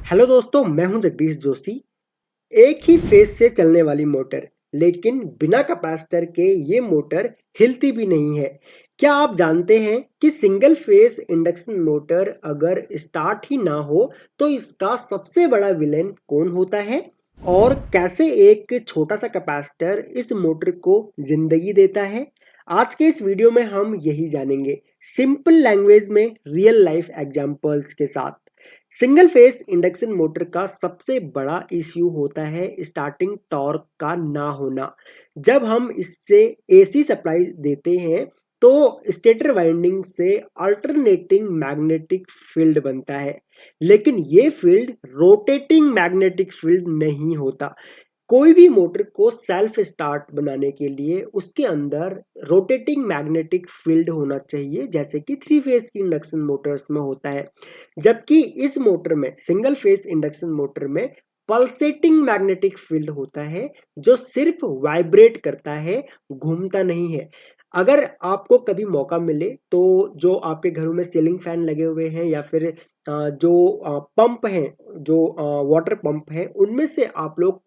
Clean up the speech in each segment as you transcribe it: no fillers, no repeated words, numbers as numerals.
Hello दोस्तों, मैं हूं जगदीश जोशी। एक ही फेज से चलने वाली मोटर, लेकिन बिना कैपेसिटर के ये मोटर हिलती भी नहीं है। क्या आप जानते हैं कि सिंगल फेज इंडक्शन मोटर अगर स्टार्ट ही ना हो तो इसका सबसे बड़ा विलेन कौन होता है और कैसे एक छोटा सा कैपेसिटर इस मोटर को जिंदगी देता है। आज के इस वीडियो में हम यही जानेंगे, सिंपल लैंग्वेज में रियल लाइफ एग्जांपल्स के साथ। सिंगल फेस इंडक्शन मोटर का सबसे बड़ा इश्यू होता है स्टार्टिंग टॉर्क का ना होना। जब हम इससे एसी सप्लाई देते हैं तो स्टेटर वाइंडिंग से अल्टरनेटिंग मैग्नेटिक फील्ड बनता है, लेकिन ये फील्ड रोटेटिंग मैग्नेटिक फील्ड नहीं होता। कोई भी मोटर को सेल्फ स्टार्ट बनाने के लिए उसके अंदर रोटेटिंग मैग्नेटिक फील्ड होना चाहिए, जैसे कि थ्री फेज की इंडक्शन मोटर्स में होता है। जबकि इस मोटर में, सिंगल फेज इंडक्शन मोटर में, पल्सेटिंग मैग्नेटिक फील्ड होता है जो सिर्फ वाइब्रेट करता है, घूमता नहीं है। अगर आपको कभी मौका मिले तो जो आपके घरों में सीलिंग फैन लगे हुए हैं या फिर जो पंप हैं, जो वाटर पंप है, उनमें से आप लोग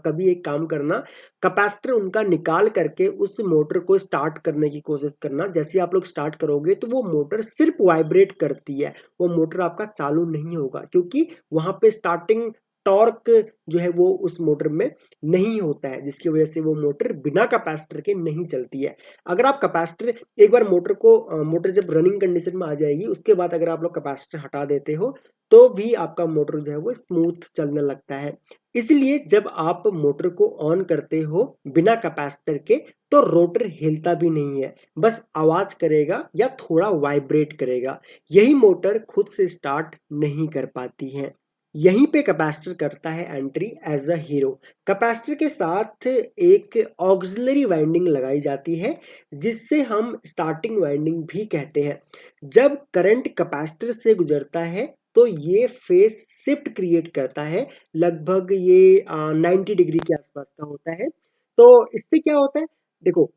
कभी एक काम करना, कैपेसिटर उनका निकाल करके उस मोटर को स्टार्ट करने की कोशिश करना। जैसे ही आप लोग स्टार्ट करोगे तो वो मोटर सिर्फ वाइब्रेट करती है, वो मोटर आपका चालू नहीं होगा, क्योंकि वहां पे स्टार्टिंग टॉर्क जो है वो उस मोटर में नहीं होता है, जिसकी वजह से वो मोटर बिना कैपेसिटर के नहीं चलती है। अगर आप कैपेसिटर एक बार मोटर जब रनिंग कंडीशन में आ जाएगी उसके बाद अगर आप लोग कैपेसिटर हटा देते हो तो भी आपका मोटर जो है वो स्मूथ चलने लगता है। इसलिए जब आप मोटर को ऑन करते हो बिना कैपेसिटर के तो रोटर हिलता भी नहीं है, बस आवाज करेगा या थोड़ा वाइब्रेट करेगा। यही मोटर खुद से स्टार्ट नहीं कर पाती है। यहीं पे कैपेसिटर करता है entry as a hero. Capacitor के साथ एक ऑक्सिलरी वाइंडिंग लगाई जाती है जिससे हम स्टार्टिंग वाइंडिंग भी कहते हैं। जब करंट कैपेसिटर से गुजरता है तो ये फेस शिफ्ट क्रिएट करता है। लगभग ये 90 डिग्री के आसपास का होता है। तो इससे क्या होता है, देखो,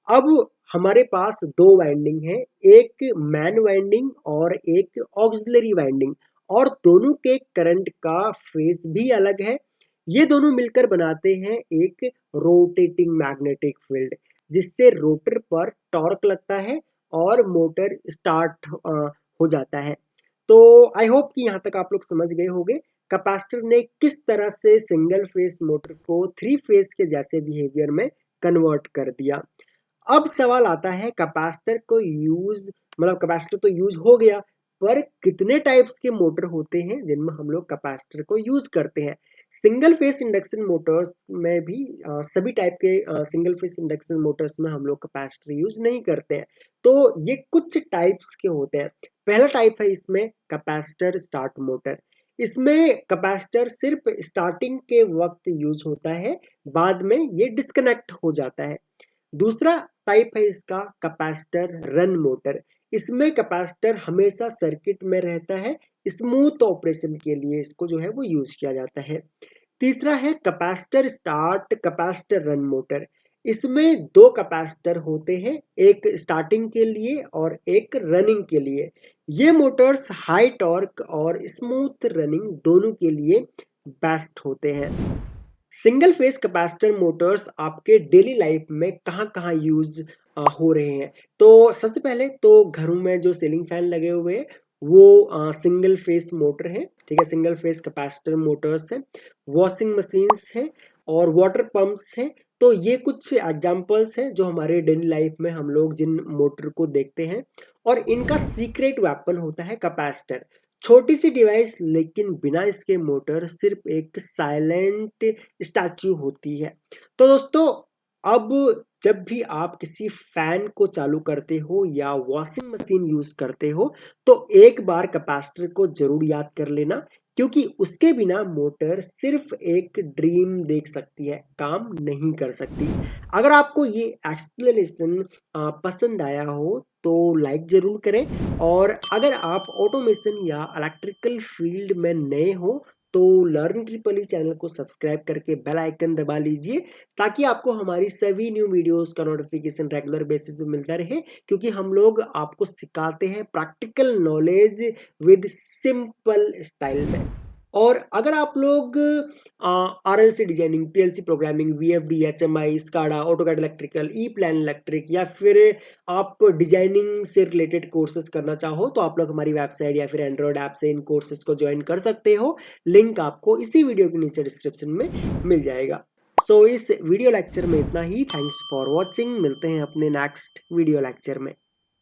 अब हमारे पास दो वाइंडिंग है, एक मैन वाइंडिंग और एक ऑक्सिलरी वाइंडिंग, और दोनों के करंट का फेस भी अलग है। ये दोनों मिलकर बनाते हैं एक रोटेटिंग मैग्नेटिक फील्ड, जिससे रोटर पर टॉर्क लगता है और मोटर स्टार्ट हो जाता है। तो आई होप कि यहाँ तक आप लोग समझ गए होंगे कैपेसिटर ने किस तरह से सिंगल फेस मोटर को थ्री फेस के जैसे बिहेवियर में कन्वर्ट कर दिया। अब सवाल आता है कैपेसिटर को यूज, मतलब कैपेसिटर तो यूज हो गया, पर कितने टाइप्स के मोटर होते हैं जिनमें हम लोग कैपेसिटर को यूज करते हैं। सिंगल फेस इंडक्शन मोटर्स में भी सभी टाइप के सिंगल फेस इंडक्शन मोटर्स में हम लोग कैपेसिटर यूज नहीं करते हैं। तो ये कुछ टाइप्स के होते हैं। पहला टाइप है इसमें कैपेसिटर स्टार्ट मोटर। इसमें कैपेसिटर सिर्फ स्टार्टिंग के वक्त यूज होता है, बाद में ये डिस्कनेक्ट हो जाता है। दूसरा टाइप है इसका कैपेसिटर रन मोटर। इसमें कैपेसिटर हमेशा सर्किट में रहता है, स्मूथ ऑपरेशन के लिए इसको जो है वो यूज किया जाता है। तीसरा है capacitor start capacitor run motor. इसमें दो कैपेसिटर होते हैं, एक स्टार्टिंग के लिए और एक रनिंग के लिए। ये मोटर्स हाई टॉर्क और स्मूथ रनिंग दोनों के लिए बेस्ट होते हैं। सिंगल फेज कैपेसिटर मोटर्स आपके डेली लाइफ में कहाँ कहाँ यूज हो रहे हैं। तो सबसे पहले तो घरों में जो सीलिंग फैन लगे हुए हैं वो सिंगल फेज मोटर है, ठीक है, सिंगल फेज कैपेसिटर मोटर्स है। वॉशिंग मशीन्स है और वाटर पंप्स है। तो ये कुछ एग्जांपल्स हैं जो हमारे डेली लाइफ में हम लोग जिन मोटर को देखते हैं, और इनका सीक्रेट वेपन होता है कैपेसिटर। छोटी सी डिवाइस, लेकिन बिना इसके मोटर सिर्फ एक साइलेंट स्टैच्यू होती है। तो दोस्तों, अब जब भी आप किसी फैन को चालू करते हो या वॉशिंग मशीन यूज करते हो तो एक बार कैपेसिटर को जरूर याद कर लेना, क्योंकि उसके बिना मोटर सिर्फ एक ड्रीम देख सकती है, काम नहीं कर सकती। अगर आपको ये एक्सप्लेनेशन पसंद आया हो तो लाइक जरूर करें, और अगर आप ऑटोमेशन या इलेक्ट्रिकल फील्ड में नए हो तो लर्न ट्रिपल ई चैनल को सब्सक्राइब करके बेल आइकन दबा लीजिए, ताकि आपको हमारी सभी न्यू वीडियोस का नोटिफिकेशन रेगुलर बेसिस पे मिलता रहे। क्योंकि हम लोग आपको सिखाते हैं practical knowledge with simple style में। और अगर आप लोग RLC designing, PLC programming, VFD, HMI, SCADA, AutoCAD electrical, EPLAN electric या फिर आप डिजाइनिंग से रिलेटेड कोर्सेज करना चाहो तो आप लोग हमारी वेबसाइट या फिर एंड्रॉयड ऐप से इन कोर्सेज को ज्वाइन कर सकते हो। लिंक आपको इसी वीडियो के नीचे डिस्क्रिप्शन में मिल जाएगा। इस वीडियो लेक्चर में इतना ही। Thanks for watching. मिलते हैं अपने नेक्स्ट वीडियो लेक्चर में।